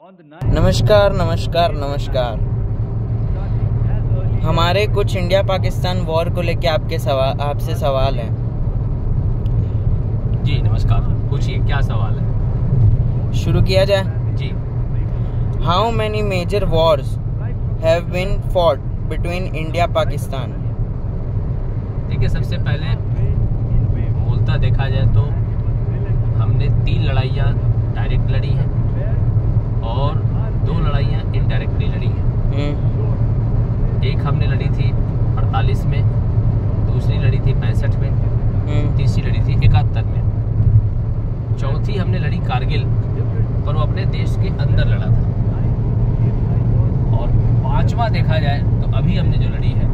नमस्कार नमस्कार नमस्कार। हमारे कुछ इंडिया पाकिस्तान वॉर को लेके आपसे सवाल हैं। जी नमस्कार, पूछिए क्या सवाल है। शुरू किया जाए जी। How many major wars have been fought between India Pakistan? देखिए, सबसे पहले मूलतः देखा जाए तो हमने 3 लड़ाइयाँ डायरेक्ट लड़ी हैं और 2 लड़ाइयाँ इनडायरेक्टली लड़ी हैं। एक हमने लड़ी थी 48 में, दूसरी लड़ी थी 65 में, तीसरी लड़ी थी 71 में, चौथी हमने लड़ी कारगिल, पर वो अपने देश के अंदर लड़ा था। और 5वां देखा जाए तो अभी हमने जो लड़ी है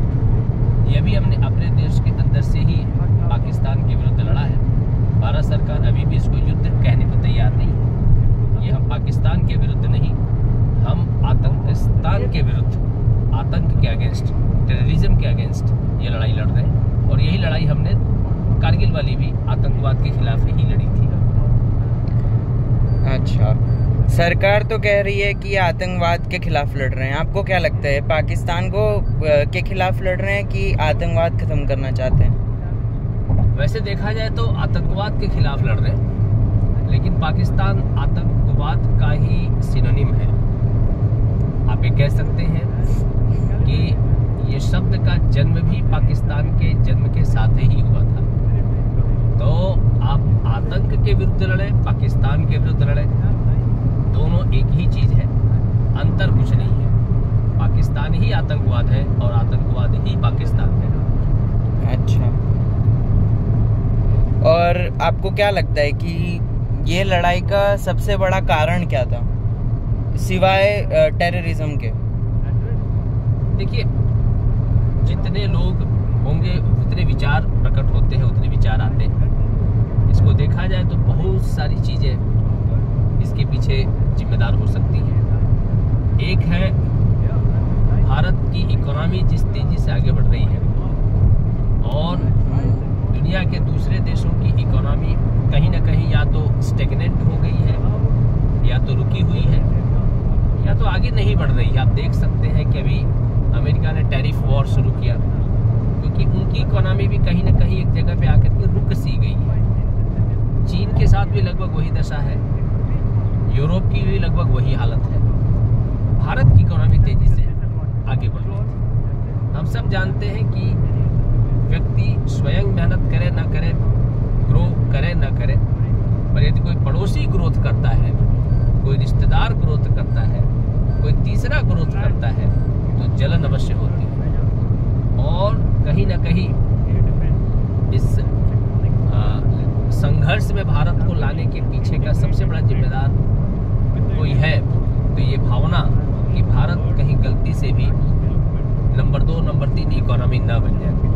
ये भी हमने अपने देश के अंदर से ही पाकिस्तान के विरुद्ध लड़ा है। भारत सरकार अभी भी इसको युद्ध कहने को तैयार नहीं है। ये हम पाकिस्तान के विरुद्ध नहीं, हम आतंकिस्तान के विरुद्ध, आतंक के अगेंस्ट, टेररिज्म के अगेंस्ट ये लड़ाई लड़ रहे हैं। और यही लड़ाई हमने कारगिल वाली भी आतंकवाद के खिलाफ ही लड़ी थी। अच्छा, सरकार तो कह रही है कि आतंकवाद के खिलाफ लड़ रहे हैं। आपको क्या लगता है, पाकिस्तान को के खिलाफ लड़ रहे हैं कि आतंकवाद खत्म करना चाहते हैं? वैसे देखा जाए तो आतंकवाद के खिलाफ लड़ रहे हैं, लेकिन पाकिस्तान आतंकवाद का ही सिनोनिम है। आप ये कह सकते हैं कि ये शब्द का जन्म भी पाकिस्तान के जन्म के साथ ही हुआ था। तो आप आतंक के विरुद्ध लड़े, पाकिस्तान के विरुद्ध लड़े, दोनों एक ही चीज है, अंतर कुछ नहीं है। पाकिस्तान ही आतंकवाद है और आतंकवाद ही पाकिस्तान है। अच्छा, और आपको क्या लगता है कि ये लड़ाई का सबसे बड़ा कारण क्या था सिवाय टेररिज्म के? देखिए, जितने लोग होंगे उतने विचार प्रकट होते हैं, उतने विचार आते हैं। इसको देखा जाए तो बहुत सारी चीजें इसके पीछे जिम्मेदार हो सकती हैं। एक है भारत की इकोनॉमी जिस तेजी से आगे बढ़ रही है और दुनिया के दूसरे देशों की इकोनॉमी कहीं ना कहीं या तो स्टेगनेंट हो गई है, या तो रुकी हुई है, या तो आगे नहीं बढ़ रही है। आप देख सकते हैं कि अभी अमेरिका ने टैरिफ वॉर शुरू किया, क्योंकि उनकी इकोनॉमी भी कहीं ना कहीं एक जगह पे आकर के रुक सी गई है। चीन के साथ भी लगभग वही दशा है, यूरोप की भी लगभग वही हालत है। भारत की इकोनॉमी तेजी से आगे बढ़ रही है। हम सब जानते हैं कि व्यक्ति स्वयं मेहनत करे ना करे, ग्रो करे ना करे, पर यदि कोई पड़ोसी ग्रोथ करता है, कोई रिश्तेदार ग्रोथ करता है, कोई तीसरा ग्रोथ करता है, तो जलन अवश्य होती है। और कहीं ना कहीं इस संघर्ष में भारत को लाने के पीछे का सबसे बड़ा जिम्मेदार कोई है तो ये भावना कि भारत कहीं गलती से भी नंबर 2, नंबर 3 इकोनॉमी न बन जाए।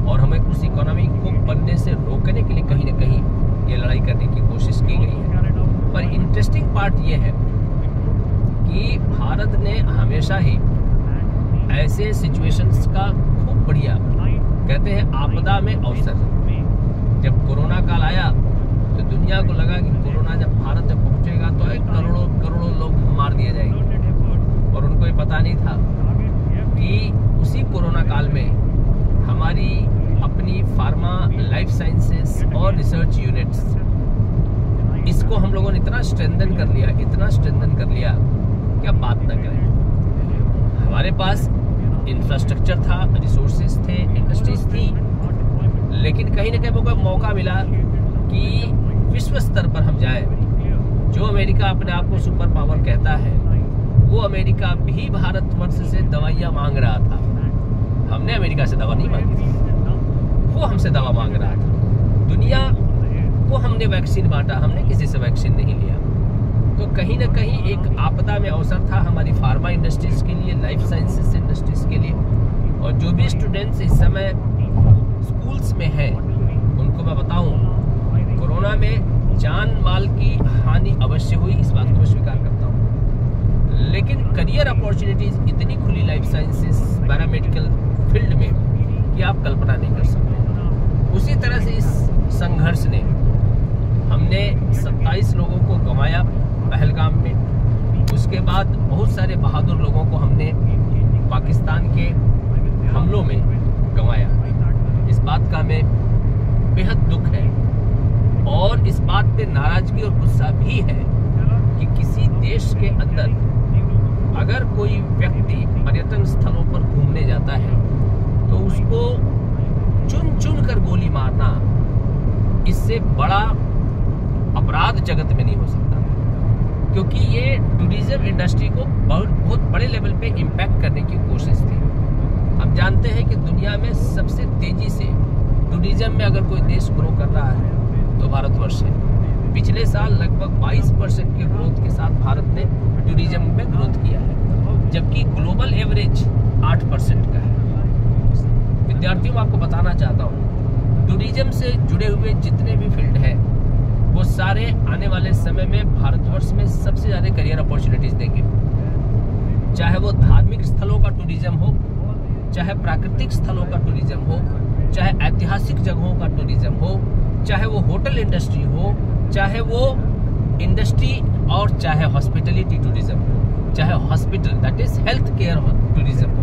और हमें उस इकोनॉमी को बनने से रोकने के लिए कहीं ना कहीं ये लड़ाई करने की कोशिश की गई है। पर इंटरेस्टिंग पार्ट ये है कि भारत ने हमेशा ही ऐसे सिचुएशंस का खूब बढ़िया, कहते हैं आपदा में अवसर। जब कोरोना काल आया तो दुनिया को लगा कि कोरोना जब भारत जब पहुंचेगा तो करोड़ों करोड़ों लोग मार दिए जाएंगे, और उनको ये पता नहीं था कि उसी कोरोना काल में हमारी अपनी फार्मा, लाइफ साइंसेस और रिसर्च यूनिट्स, इसको हम लोगों ने इतना स्ट्रेंथन कर लिया, इतना स्ट्रेंथन कर लिया कि अब बात न करें। हमारे पास इंफ्रास्ट्रक्चर था, रिसोर्सेज थे, इंडस्ट्रीज थी, लेकिन कहीं ना कहीं वो मौका मिला कि विश्व स्तर पर हम जाए। जो अमेरिका अपने आप को सुपर पावर कहता है, वो अमेरिका भी भारतवर्ष से दवाइयाँ मांग रहा था। हमने अमेरिका से दवा नहीं मांगी थी, वो हमसे दवा मांग रहा था। दुनिया को हमने वैक्सीन बांटा, हमने किसी से वैक्सीन नहीं लिया। तो कहीं ना कहीं एक आपदा में अवसर था हमारी फार्मा इंडस्ट्रीज के लिए, लाइफ साइंसेस इंडस्ट्रीज के लिए। और जो भी स्टूडेंट्स इस समय स्कूल्स में हैं, उनको मैं बताऊं, कोरोना में जान माल की हानि अवश्य हुई, इस बात को मैं स्वीकार करता हूं, लेकिन करियर अपॉर्चुनिटीज इतनी खुली लाइफ साइंसेस, पैरामेडिकल फील्ड में कि आप कल्पना नहीं कर सकते। उसी तरह से इस संघर्ष ने, हमने 27 लोगों को गंवाया पहलगाम में, उस बाद बहुत सारे बहादुर लोगों को हमने पाकिस्तान के हमलों में गंवाया। इस बात का हमें बेहद दुख है और इस बात पे नाराजगी और गुस्सा भी है कि किसी देश के अंदर अगर कोई व्यक्ति पर्यटन स्थलों पर घूमने जाता है तो उसको चुन चुन कर गोली मारना, इससे बड़ा अपराध जगत में नहीं हो सकता, क्योंकि ये टूरिज्म इंडस्ट्री को बहुत बड़े लेवल पे इम्पैक्ट करने की कोशिश थी। हम जानते हैं कि दुनिया में सबसे तेजी से टूरिज्म में अगर कोई देश ग्रो कर रहा है तो भारतवर्ष है। पिछले साल लगभग 22% के ग्रोथ के साथ भारत ने टूरिज्म में ग्रोथ किया है, जबकि ग्लोबल एवरेज 8% का है। विद्यार्थियों को आपको बताना चाहता हूँ, टूरिज्म से जुड़े हुए जितने भी फील्ड हैं वो सारे आने वाले समय में भारतवर्ष में सबसे ज्यादा करियर अपॉर्चुनिटीज देंगे। चाहे वो धार्मिक स्थलों का टूरिज्म हो, चाहे प्राकृतिक स्थलों का टूरिज्म हो, चाहे ऐतिहासिक जगहों का टूरिज्म हो, चाहे वो होटल इंडस्ट्री हो, चाहे वो इंडस्ट्री और चाहे हॉस्पिटलिटी टूरिज्म हो, चाहे hospital that is health care tourism हो।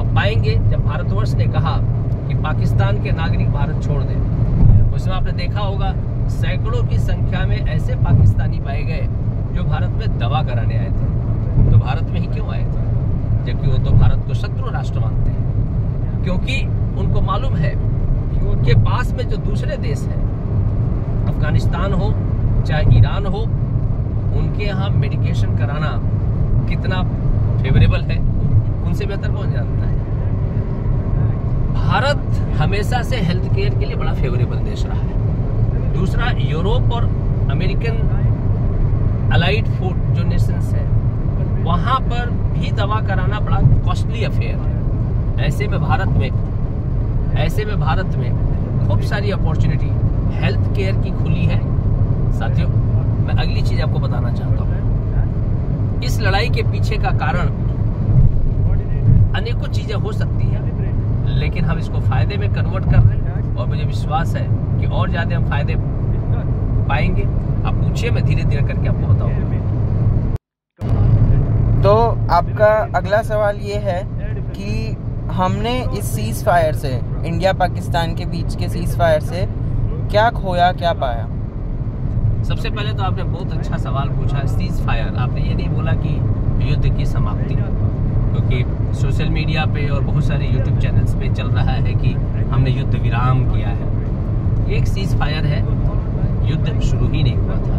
अब पाएंगे जब भारतवर्ष ने कहा कि पाकिस्तान के नागरिक भारत छोड़ दें, उसमें आपने देखा होगा सैकड़ों की संख्या में ऐसे पाकिस्तानी पाए गए जो भारत में दवा कराने आए थे। तो भारत में ही क्यों आए थे, जबकि वो तो भारत को शत्रु राष्ट्र मानते हैं, क्योंकि उनको मालूम है कि उनके पास में जो दूसरे देश हैं, अफगानिस्तान हो चाहे ईरान हो, उनके यहाँ मेडिकेशन कराना कितना फेवरेबल है उनसे बेहतर कौन जानता है। भारत हमेशा से हेल्थ केयर के लिए बड़ा फेवरेबल देश रहा है। दूसरा, यूरोप और अमेरिकन अलाइड फूड जो नेशंस है वहां पर भी दवा कराना बड़ा कॉस्टली अफेयर है। ऐसे में भारत में खूब सारी अपॉर्चुनिटी हेल्थ केयर की खुली है। साथियों, मैं अगली चीज आपको बताना चाहता हूं, इस लड़ाई के पीछे का कारण अनेकों चीजें हो सकती हैं, लेकिन हम इसको फायदे में कन्वर्ट कर रहे हैं और मुझे विश्वास है कि और ज्यादा हम फायदे पाएंगे। आप पूछिए, मैं धीरे धीरे करके आपको बताऊंगा। तो आपका अगला सवाल ये है कि हमने इस सीज फायर से, इंडिया पाकिस्तान के बीच के सीज फायर से क्या खोया क्या पाया? सबसे पहले तो आपने बहुत अच्छा सवाल पूछा। सीज फायर, आपने ये नहीं बोला कि युद्ध की समाप्ति, क्योंकि सोशल मीडिया पे और बहुत सारे यूट्यूब चैनल्स पे चल रहा है कि हमने युद्ध विराम किया है। एक सीज फायर है, युद्ध शुरू ही नहीं हुआ था।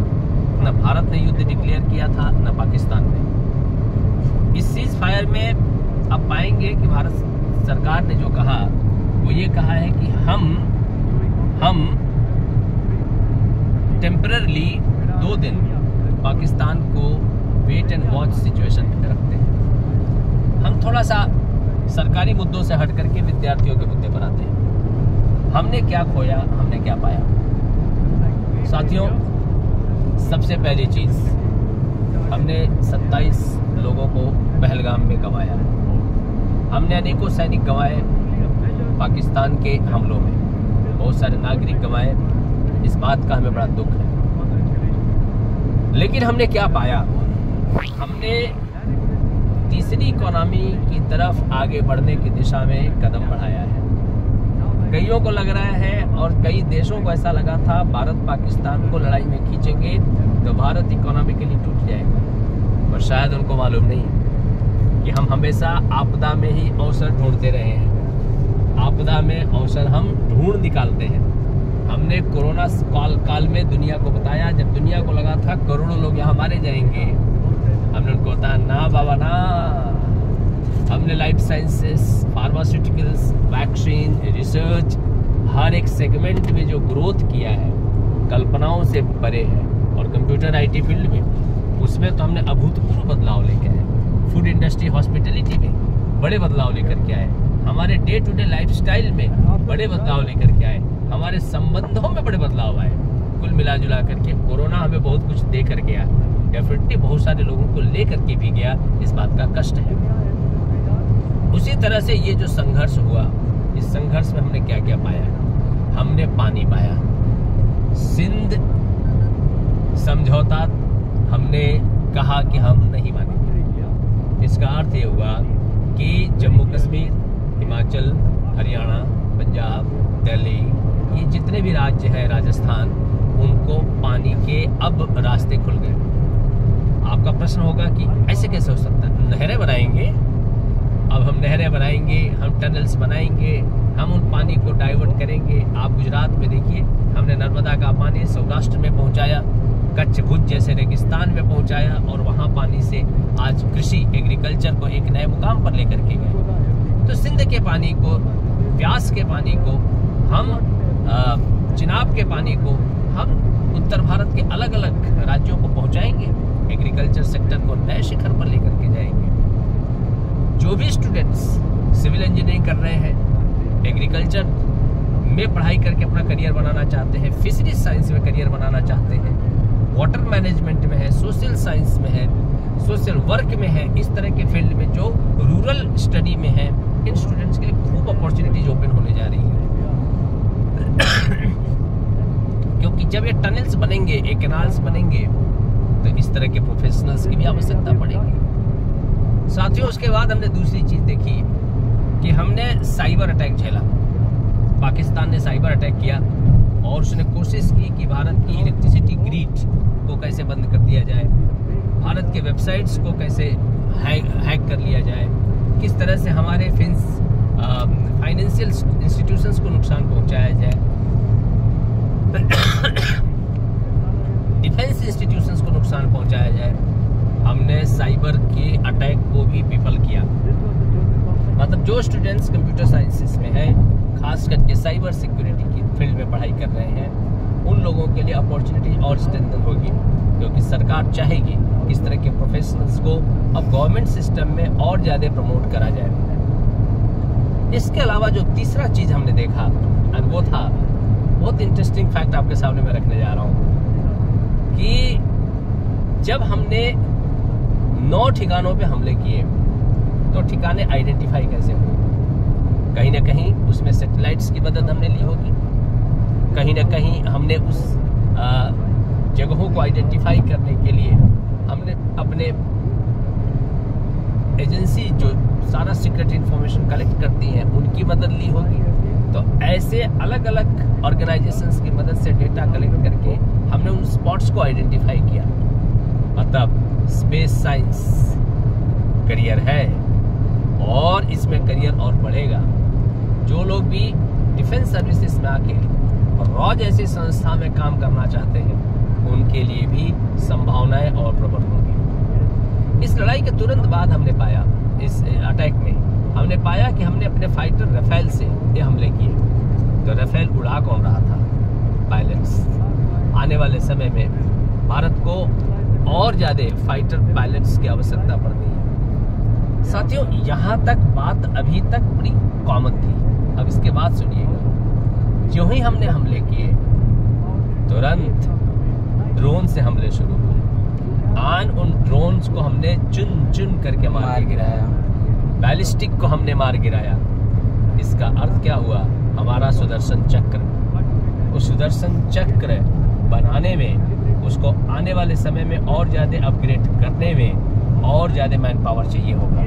न भारत ने युद्ध डिक्लेयर किया था, न पाकिस्तान ने। इस सीज फायर में आप पाएंगे कि भारत सरकार ने जो कहा वो ये कहा है कि हम टेम्पररली 2 दिन पाकिस्तान को वेट एंड वॉच सिचुएशन में रखते हैं। हम थोड़ा सा सरकारी मुद्दों से हट करके विद्यार्थियों के मुद्दे पर आते हैं। हमने क्या खोया, हमने क्या पाया? साथियों, सबसे पहली चीज, हमने 27 लोगों को पहलगाम में गंवाया। हमने अनेकों सैनिक गंवाए पाकिस्तान के हमलों में, बहुत सारे नागरिक गंवाए। इस बात का हमें बड़ा दुख है, लेकिन हमने क्या पाया? हमने तीसरी इकोनॉमी की तरफ आगे बढ़ने की दिशा में कदम बढ़ाया है। कईयों को लग रहा है और कई देशों को ऐसा लगा था भारत पाकिस्तान को लड़ाई में खींचेंगे तो भारत इकोनॉमिकली टूट जाएगा, पर शायद उनको मालूम नहीं कि हम हमेशा आपदा में ही अवसर ढूंढते रहे हैं। आपदा में अवसर हम ढूंढ निकालते हैं। हमने कोरोना काल में दुनिया को बताया, जब दुनिया को लगा था करोड़ों लोग यहाँ मारे जाएंगे, हमने उनको बताया ना बाबा ना। हमने life sciences, pharmaceuticals, vaccine, research, हर एक सेगमेंट में जो ग्रोथ किया है कल्पनाओं से परे है। और कंप्यूटर आईटी फील्ड में उसमें तो हमने अभूतपूर्व बदलाव लेके आए। फूड इंडस्ट्री, हॉस्पिटलिटी में बड़े बदलाव लेकर के आए। हमारे डे टू डे लाइफस्टाइल में बड़े बदलाव लेकर के आए। हमारे संबंधों में बड़े बदलाव आए। कुल मिला जुला करके कोरोना हमें बहुत कुछ दे कर गया, डेफिनेटली बहुत सारे लोगों को लेकर के भी गया, इस बात का कष्ट है। उसी तरह से ये जो संघर्ष हुआ, इस संघर्ष में हमने क्या क्या पाया? हमने पानी पाया। सिंध समझौता हमने कहा कि हम नहीं मानेंगे। इसका अर्थ ये हुआ कि जम्मू कश्मीर, हिमाचल, हरियाणा, पंजाब, दिल्ली, ये जितने भी राज्य हैं, राजस्थान, उनको पानी के अब रास्ते खुल गए। आपका प्रश्न होगा कि ऐसे कैसे हो सकता है? नहरें बनाएंगे, अब हम नहरें बनाएंगे, हम टनल्स बनाएंगे, हम उन पानी को डाइवर्ट करेंगे। आप गुजरात में देखिए, हमने नर्मदा का पानी सौराष्ट्र में पहुंचाया, कच्छ भुज जैसे रेगिस्तान में पहुंचाया, और वहां पानी से आज कृषि, एग्रीकल्चर को एक नए मुकाम पर लेकर के गए। तो सिंध के पानी को, व्यास के पानी को हम, चिनाब के पानी को हम उत्तर भारत के अलग अलग राज्यों को पहुंचाएंगे, एग्रीकल्चर सेक्टर को नए शिखर पर लेकर के जाएंगे। जो भी स्टूडेंट्स सिविल इंजीनियरिंग कर रहे हैं, एग्रीकल्चर में पढ़ाई करके अपना करियर बनाना चाहते हैं, फिशरीज साइंस में करियर बनाना चाहते हैं, वाटर मैनेजमेंट में है, सोशल साइंस में है, सोशल वर्क में है, इस तरह के फील्ड में जो रूरल स्टडी में है, इन स्टूडेंट्स के लिए खूब अपॉर्चुनिटीज ओपन होने जा रही है। क्योंकि जब ये टनल्स बनेंगे, ये कैनाल्स बनेंगे, तो इस तरह के प्रोफेशनल्स की भी आवश्यकता पड़ेगी। साथियों, उसके बाद हमने दूसरी चीज देखी कि हमने साइबर अटैक झेला। पाकिस्तान ने साइबर अटैक किया और उसने कोशिश की कि भारत की इलेक्ट्रिसिटी ग्रिड को कैसे बंद कर दिया जाए, भारत के वेबसाइट्स को कैसे हैक कर लिया जाए, किस तरह से हमारे फाइनेंशियल इंस्टीट्यूशंस को नुकसान पहुंचाया जाए, डिफेंस इंस्टीट्यूशंस को नुकसान पहुंचाया जाए। हमने साइबर के अटैक को भी विफल किया। मतलब जो स्टूडेंट्स कंप्यूटर साइंसेस में हैं, खास करके साइबर सिक्योरिटी की फील्ड में पढ़ाई कर रहे हैं, उन लोगों के लिए अपॉर्चुनिटी और स्ट्रेंथन होगी, क्योंकि सरकार चाहेगी कि इस तरह के प्रोफेशनल्स को अब गवर्नमेंट सिस्टम में और ज़्यादा प्रमोट करा जाए। इसके अलावा जो तीसरा चीज़ हमने देखा, और वो था बहुत इंटरेस्टिंग फैक्ट आपके सामने मैं रखने जा रहा हूँ, कि जब हमने 9 ठिकानों पे हमले किए, तो ठिकाने आइडेंटिफाई कैसे हुए? कहीं ना कहीं उसमें सैटेलाइट्स की मदद हमने ली होगी, कहीं ना कहीं हमने उस जगहों को आइडेंटिफाई करने के लिए हमने अपने एजेंसी जो सारा सीक्रेट इंफॉर्मेशन कलेक्ट करती हैं, उनकी मदद ली होगी। तो ऐसे अलग अलग ऑर्गेनाइजेशंस की मदद से डेटा कलेक्ट करके हमने उन स्पॉट्स को आइडेंटिफाई किया। मतलब स्पेस साइंस करियर है, और इसमें करियर और बढ़ेगा। जो लोग भी डिफेंस सर्विसेज में आके रॉ जैसी संस्था में काम करना चाहते हैं, उनके लिए भी संभावनाएं और प्रबल होंगी। इस लड़ाई के तुरंत बाद हमने पाया, इस अटैक में हमने पाया कि हमने अपने फाइटर राफेल से ये हमले किए। तो राफेल उड़ा कौन रहा था? पायलट्स। आने वाले समय में भारत को और ज़्यादा फाइटर पायलट्स की आवश्यकता पड़ रही है। साथियों, यहाँ तक बात अभी तक बड़ी कॉमन थी। अब इसके बाद सुनिएगा, जो ही हमने हमले किए, तुरंत ड्रोन से हमले शुरू हुए। उन ड्रोन्स को हमने चुन चुन करके मार गिराया, बैलिस्टिक को हमने मार गिराया। इसका अर्थ क्या हुआ? हमारा सुदर्शन चक्र, उस सुदर्शन चक्र बनाने में, उसको आने वाले समय में और ज़्यादा अपग्रेड करने में और ज़्यादा मैन पावर चाहिए होगा,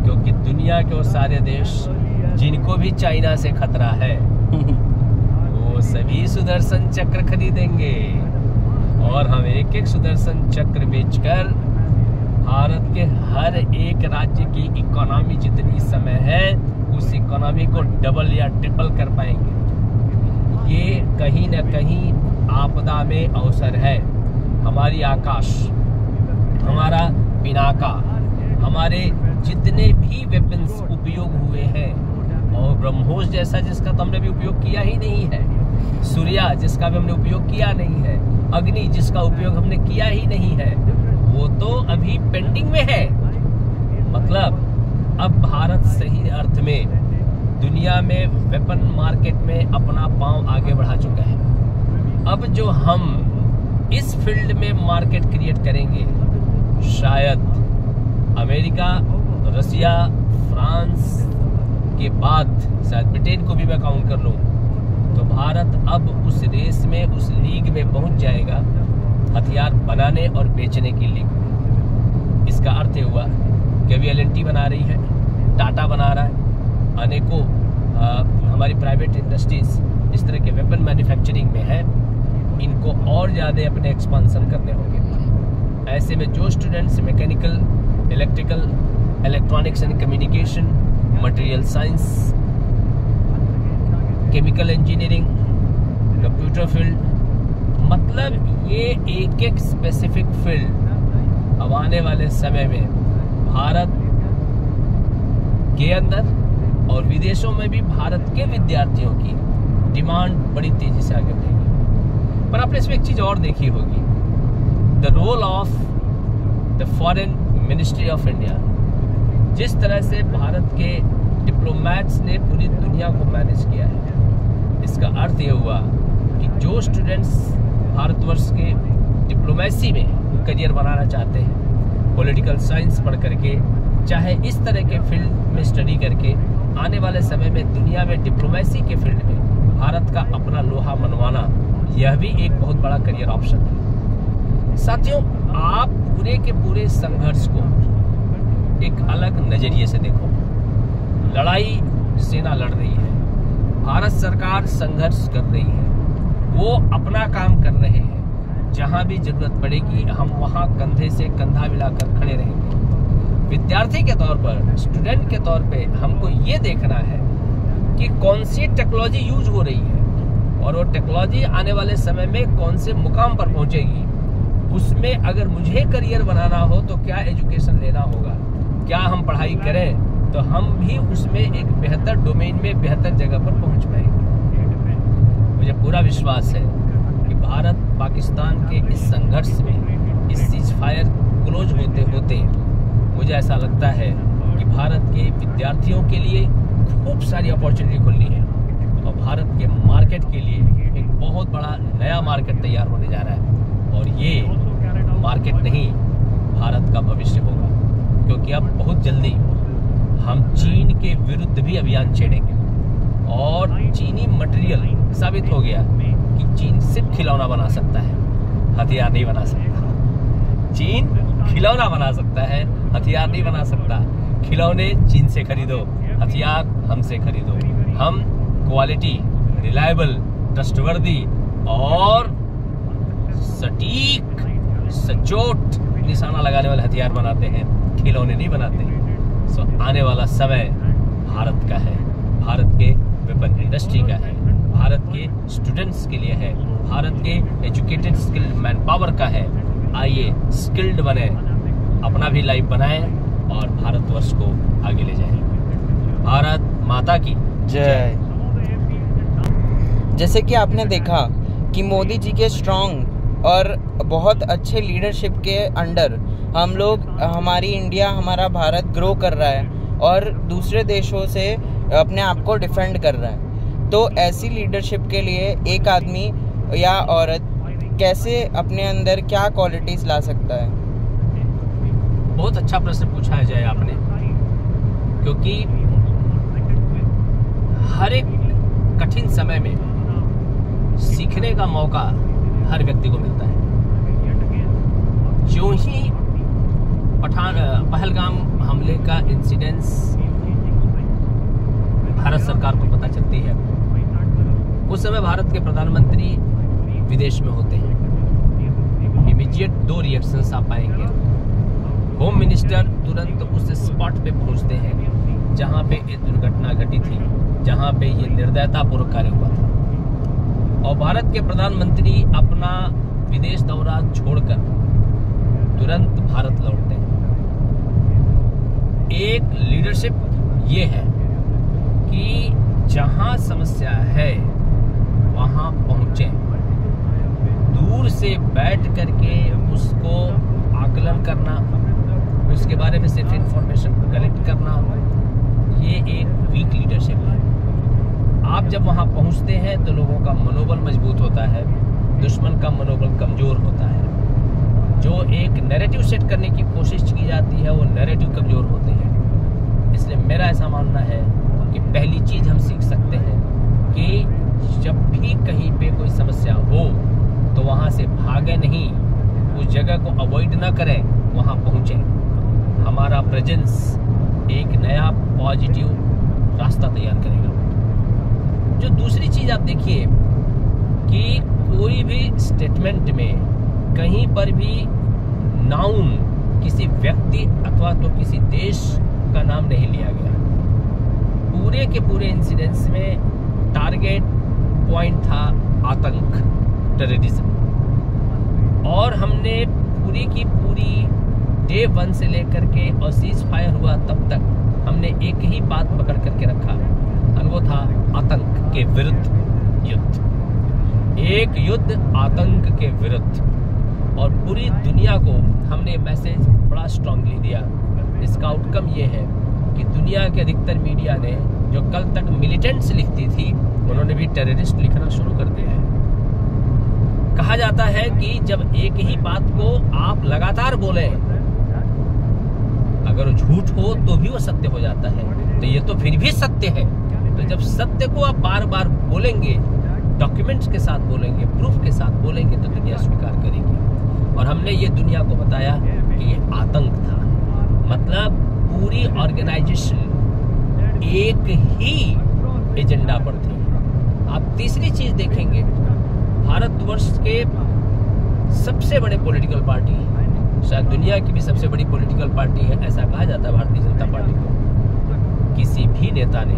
क्योंकि दुनिया के वो सारे देश जिनको भी चाइना से खतरा है वो सभी सुदर्शन चक्र खरीदेंगे, और हम एक एक सुदर्शन चक्र बेचकर भारत के हर एक राज्य की इकोनॉमी जितनी समय है, उस इकोनॉमी को डबल या ट्रिपल कर पाएंगे। ये कहीं न कहीं आपदा में अवसर है। हमारी आकाश, हमारा पिनाका, हमारे जितने भी वेपन्स उपयोग हुए हैं, और ब्रह्मोस जैसा जिसका तो हमने भी उपयोग किया ही नहीं है, सूर्या जिसका भी हमने उपयोग किया नहीं है, अग्नि जिसका उपयोग हमने किया ही नहीं है, वो तो अभी पेंडिंग में है। मतलब अब भारत सही अर्थ में दुनिया में वेपन मार्केट में अपना पांव आगे बढ़ा चुका है। अब जो हम इस फील्ड में मार्केट क्रिएट करेंगे, शायद अमेरिका, रसिया, फ्रांस के बाद शायद ब्रिटेन को भी मैं काउंट कर लूँ, तो भारत अब उस रेस में, उस लीग में पहुंच जाएगा, हथियार बनाने और बेचने की लीग में। इसका अर्थ ये हुआ कि अभी L&T बना रही है, टाटा बना रहा है, अनेकों हमारी प्राइवेट इंडस्ट्रीज इस तरह के वेपन मैन्युफैक्चरिंग में है, इनको और ज़्यादा अपने एक्सपांसन करने होंगे। ऐसे में जो students mechanical, electrical, electronics and communication, material science, chemical engineering, computer field, मतलब ये एक एक स्पेसिफिक फील्ड अब आने वाले समय में भारत के अंदर और विदेशों में भी भारत के विद्यार्थियों की डिमांड बड़ी तेजी से आगे बढ़ेगी। पर आपने इसमें एक चीज और देखी होगी, the role of the foreign ministry of India. जिस तरह से भारत के डिप्लोमैट्स ने पूरी दुनिया को मैनेज किया है, इसका अर्थ ये हुआ कि जो स्टूडेंट्स भारतवर्ष के डिप्लोमेसी में करियर बनाना चाहते हैं, पॉलिटिकल साइंस पढ़ करके, चाहे इस तरह के फील्ड में स्टडी करके, आने वाले समय में दुनिया में डिप्लोमेसी के फील्ड में भारत का अपना लोहा मनवाना, यह भी एक बहुत बड़ा करियर ऑप्शन है। साथियों, आप पूरे के पूरे संघर्ष को एक अलग नजरिए से देखो। लड़ाई सेना लड़ रही है, भारत सरकार संघर्ष कर रही है, वो अपना काम कर रहे हैं, जहां भी जरूरत पड़ेगी हम वहां कंधे से कंधा मिलाकर खड़े रहेंगे। विद्यार्थी के तौर पर, स्टूडेंट के तौर पे हमको ये देखना है कि कौन सी टेक्नोलॉजी यूज हो रही है और वो टेक्नोलॉजी आने वाले समय में कौन से मुकाम पर पहुंचेगी। उसमें अगर मुझे करियर बनाना हो तो क्या एजुकेशन लेना होगा, क्या हम पढ़ाई करें तो हम भी उसमें एक बेहतर डोमेन में, बेहतर जगह पर पहुंच पाएंगे। मुझे पूरा विश्वास है कि भारत पाकिस्तान के इस संघर्ष में, इस सीज फायर क्लोज होते होते, मुझे ऐसा लगता है कि भारत के विद्यार्थियों के लिए खूब सारी अपॉर्चुनिटी खुली है और भारत के मार्केट के लिए एक बहुत बड़ा नया मार्केट तैयार होने जा रहा है। और ये मार्केट नहीं, भारत का भविष्य होगा, क्योंकि अब बहुत जल्दी हम चीन के विरुद्ध भी अभियान छेड़ेंगे। और चीनी मटेरियल साबित हो गया कि चीन सिर्फ खिलौना बना सकता है, हथियार नहीं बना सकता। चीन खिलौना बना सकता है, हथियार नहीं बना सकता। खिलौने चीन से खरीदो, हथियार हमसे खरीदो। हम क्वालिटी, रिलायबल, ट्रस्टवर्दी और सटीक, सचोट निशाना लगाने वाले हथियार बनाते हैं, खिलौने नहीं बनाते। सो आने वाला समय भारत का है, भारत के वेपन इंडस्ट्री का है, भारत के स्टूडेंट्स के लिए है, भारत के एजुकेटेड स्किल्ड मैन पावर का है। आइए स्किल्ड बने, अपना भी लाइफ बनाएं और भारतवर्ष को आगे ले जाएं। भारत माता की जय। जैसे कि आपने देखा कि मोदी जी के स्ट्रॉन्ग और बहुत अच्छे लीडरशिप के अंडर हम लोग, हमारी इंडिया, हमारा भारत ग्रो कर रहा है और दूसरे देशों से अपने आप को डिफेंड कर रहा है। तो ऐसी लीडरशिप के लिए एक आदमी या औरत कैसे अपने अंदर क्या क्वालिटीज ला सकता है? बहुत अच्छा प्रश्न पूछा है जय आपने, क्योंकि हर एक कठिन समय में सीखने का मौका हर व्यक्ति को मिलता है। जो ही पहलगाम हमले का इंसिडेंस भारत सरकार को पता चलती है, उस समय भारत के प्रधानमंत्री विदेश में होते हैं। इमीडिएट 2 रिएक्शंस आप पाएंगे। होम मिनिस्टर तुरंत उस स्पॉट पे पहुंचते हैं जहां पे ये दुर्घटना घटी थी, जहां पे ये निर्दयतापूर्वक कार्य हुआ था। और भारत के प्रधानमंत्री अपना विदेश दौरा छोड़कर तुरंत भारत लौटते हैं। एक लीडरशिप ये है कि जहां समस्या है वहां पहुंचे, दूर से बैठ करके उसको आकलन करना, उसके बारे में सिर्फ इंफॉर्मेशन कलेक्ट करना, ये एक वीक लीडरशिप है। आप जब वहां पहुंचते हैं तो लोगों का मनोबल मजबूत होता है, दुश्मन का मनोबल कमजोर होता है। जो एक नैरेटिव सेट करने की कोशिश की जाती है, वो नैरेटिव कमजोर होते हैं। इसलिए मेरा ऐसा मानना है कि पहली चीज हम सीख सकते हैं कि जब भी कहीं पे कोई समस्या हो तो वहां से भागे नहीं, उस जगह को अवॉइड ना करें, वहां पहुंचे। हमारा प्रेजेंस एक नया पॉजिटिव रास्ता तैयार करेगा। जो दूसरी चीज आप देखिए कि कोई भी स्टेटमेंट में कहीं पर भी नाउन किसी व्यक्ति अथवा तो किसी देश का नाम नहीं लिया गया। पूरे के पूरे इंसिडेंट्स में टारगेट पॉइंट था आतंक, टेररिज्म, और हमने पूरी की पूरी डे 1 से लेकर के और सीज फायर हुआ तब तक हमने एक ही बात पकड़ करके रखा और वो था आतंक के विरुद्ध युद्ध। एक युद्ध आतंक के विरुद्ध, और पूरी दुनिया को हमने मैसेज बड़ा स्ट्रांगली दिया। इसका आउटकम ये है कि दुनिया के अधिकतर मीडिया ने जो कल तक मिलिटेंट्स लिखती थी उन्होंने भी टेररिस्ट लिखना शुरू कर दिया है। कहा जाता है कि जब एक ही बात को आप लगातार बोलें, अगर वो झूठ हो तो भी वो सत्य हो जाता है, तो ये तो फिर भी सत्य है। तो जब सत्य को आप बार बार बोलेंगे, डॉक्यूमेंट्स के साथ बोलेंगे, प्रूफ के साथ बोलेंगे, तो दुनिया स्वीकार करेगी। और हमने ये दुनिया को बताया कि ये आतंक था, मतलब पूरी ऑर्गेनाइजेशन एक ही एजेंडा पर थी। आप तीसरी चीज देखेंगे, भारतवर्ष के सबसे बड़े पॉलिटिकल पार्टी, शायद दुनिया की भी सबसे बड़ी पॉलिटिकल पार्टी है, ऐसा कहा जाता है भारतीय जनता पार्टी को, किसी भी नेता ने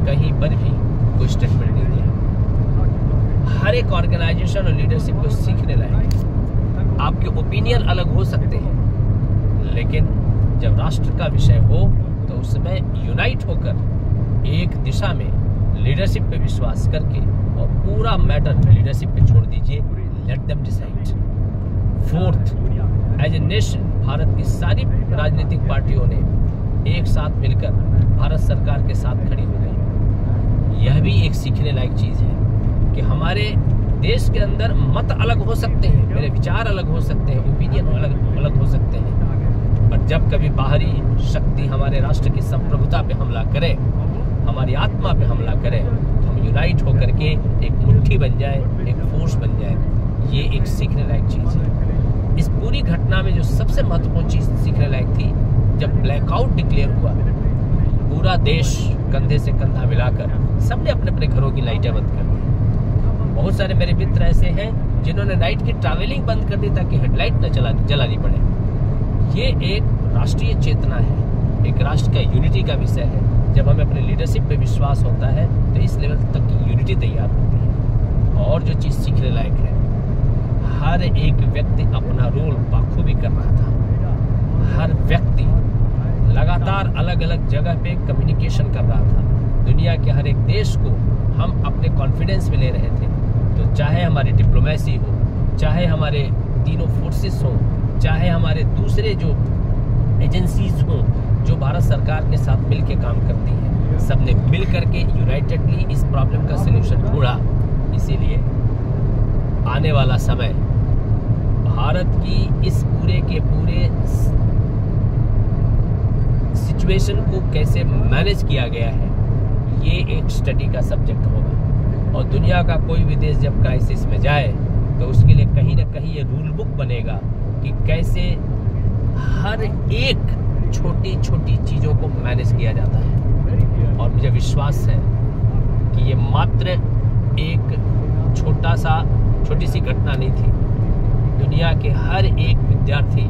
कहीं पर भी कोई स्टेटमेंट नहीं दिया। हर एक ऑर्गेनाइजेशन और लीडरशिप को सीखने लायक। आपके ओपिनियन अलग हो सकते हैं, लेकिन जब राष्ट्र का विषय हो तो उसमें यूनाइट होकर एक दिशा में लीडरशिप पे विश्वास करके और पूरा मैटर लीडरशिप पे छोड़ दीजिए। Let them decide. Fourth, as a nation Bharat की सारी राजनीतिक पार्टियों ने एक साथ मिलकर भारत सरकार के साथ खड़ी हो गई। यह भी एक सीखने लायक चीज है कि हमारे देश के अंदर मत अलग हो सकते हैं, मेरे विचार अलग हो सकते हैं, ओपिनियन अलग हो सकते हैं, पर जब कभी बाहरी शक्ति हमारे राष्ट्र की संप्रभुता पे हमला करे, हमारी आत्मा पे हमला करे, तो हम यूनाइट होकर के एक मुट्ठी बन जाए, एक फोर्स बन जाए। ये एक सीखने लायक चीज है। इस पूरी घटना में जो सबसे महत्वपूर्ण चीज सीखने लायक थी, जब ब्लैकआउट डिक्लेयर हुआ, पूरा देश कंधे से कंधा मिलाकर सबने अपने अपने घरों की लाइटें बंद कर दी। बहुत सारे मेरे मित्र ऐसे हैं जिन्होंने नाइट की ट्रैवलिंग बंद कर दी ताकि हेडलाइट न जलानी पड़े। ये एक राष्ट्रीय चेतना है, एक राष्ट्र का यूनिटी का विषय है। जब हमें अपने लीडरशिप पे विश्वास होता है तो इस लेवल तक की यूनिटी तैयार होती है। और जो चीज़ सीखने लायक है, हर एक व्यक्ति अपना रोल बाखूबी कर रहा था। हर व्यक्ति लगातार अलग अलग जगह पे कम्युनिकेशन कर रहा था। दुनिया के हर एक देश को हम अपने कॉन्फिडेंस में ले रहे थे। तो चाहे हमारी डिप्लोमेसी हो, चाहे हमारे तीनों फोर्सेस हो, चाहे हमारे दूसरे जो एजेंसीज हो जो भारत सरकार के साथ मिल के काम करती हैं, सबने मिल करके यूनाइटेडली इस प्रॉब्लम का सलूशन ढूंढा। इसीलिए आने वाला समय भारत की इस पूरे के पूरे सिचुएशन को कैसे मैनेज किया गया है, ये एक स्टडी का सब्जेक्ट होगा। और दुनिया का कोई भी देश जब क्राइसिस में जाए तो उसके लिए कहीं ना कहीं ये रूल बुक बनेगा कि कैसे हर एक छोटी छोटी चीज़ों को मैनेज किया जाता है। और मुझे विश्वास है कि ये मात्र एक छोटी सी घटना नहीं थी। दुनिया के हर एक विद्यार्थी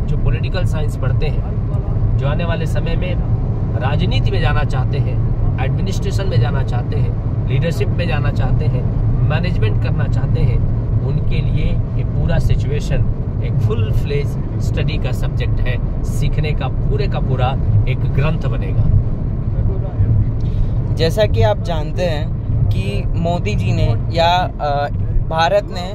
जो पॉलिटिकल साइंस पढ़ते हैं, जो आने वाले समय में राजनीति में जाना चाहते हैं, एडमिनिस्ट्रेशन में जाना चाहते हैं, लीडरशिप में जाना चाहते हैं, मैनेजमेंट करना चाहते हैं, उनके लिए ये पूरा सिचुएशन एक फुल फ्लेज स्टडी का सब्जेक्ट है। सीखने का पूरा एक ग्रंथ बनेगा। जैसा कि आप जानते हैं कि मोदी जी ने या भारत ने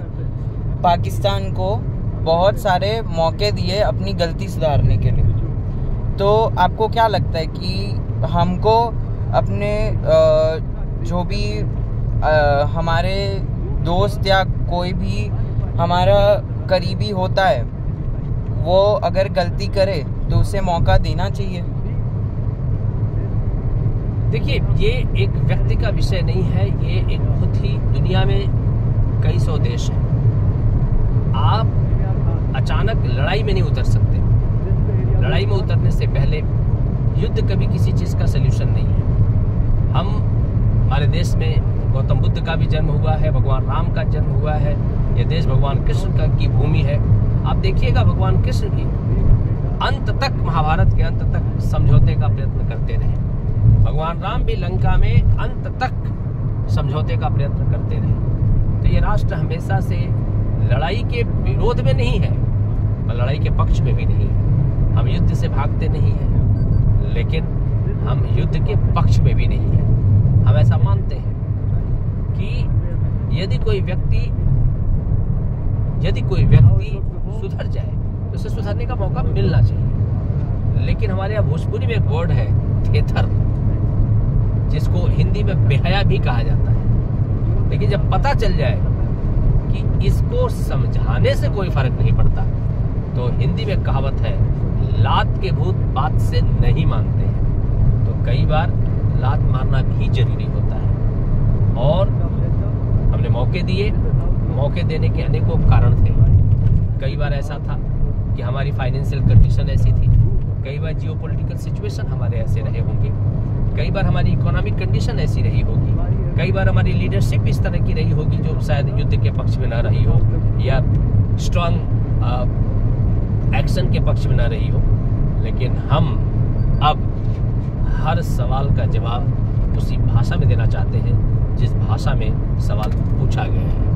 पाकिस्तान को बहुत सारे मौके दिए अपनी गलती सुधारने के लिए। तो आपको क्या लगता है कि हमको अपने जो भी हमारे दोस्त या कोई भी हमारा करीबी होता है, वो अगर गलती करे तो उसे मौका देना चाहिए? देखिए, ये एक व्यक्ति का विषय नहीं है, ये एक बहुत ही दुनिया में कई सौ देश हैं। आप अचानक लड़ाई में नहीं उतर सकते। लड़ाई में उतरने से पहले युद्ध कभी किसी चीज़ का सल्यूशन नहीं है। हमारे देश में गौतम बुद्ध का भी जन्म हुआ है, भगवान राम का जन्म हुआ है, यह देश भगवान कृष्ण की भूमि है। आप देखिएगा भगवान कृष्ण भी अंत तक, महाभारत के अंत तक समझौते का प्रयत्न करते रहे। भगवान राम भी लंका में अंत तक समझौते का प्रयत्न करते रहे। तो ये राष्ट्र हमेशा से लड़ाई के विरोध में नहीं है और लड़ाई के पक्ष में भी नहीं है। हम युद्ध से भागते नहीं हैं, लेकिन हम युद्ध के पक्ष में भी नहीं है। हम ऐसा मानते हैं कि यदि कोई व्यक्ति सुधर जाए तो उसे सुधरने का मौका मिलना चाहिए। लेकिन हमारे यहाँ भोजपुरी में एक वर्ड है थेथर, जिसको हिंदी में बेहया भी कहा जाता है। लेकिन जब पता चल जाए कि इसको समझाने से कोई फर्क नहीं पड़ता, तो हिंदी में कहावत है, लात के भूत बात से नहीं मानते हैं। तो कई बार लात मारना भी जरूरी होता है। और हमने मौके दिए, मौके देने के अनेकों कारण थे। कई बार ऐसा था कि हमारी फाइनेंशियल कंडीशन ऐसी थी, कई बार जियोपॉलिटिकल सिचुएशन हमारे ऐसे रहे होंगे, कई बार हमारी इकोनॉमिक कंडीशन ऐसी रही होगी, कई बार हमारी लीडरशिप इस तरह की रही होगी जो शायद युद्ध के पक्ष में ना रही हो या स्ट्रांग एक्शन के पक्ष में ना रही हो। लेकिन हम अब हर सवाल का जवाब उसी भाषा में देना चाहते हैं जिस भाषा में सवाल पूछा गया है।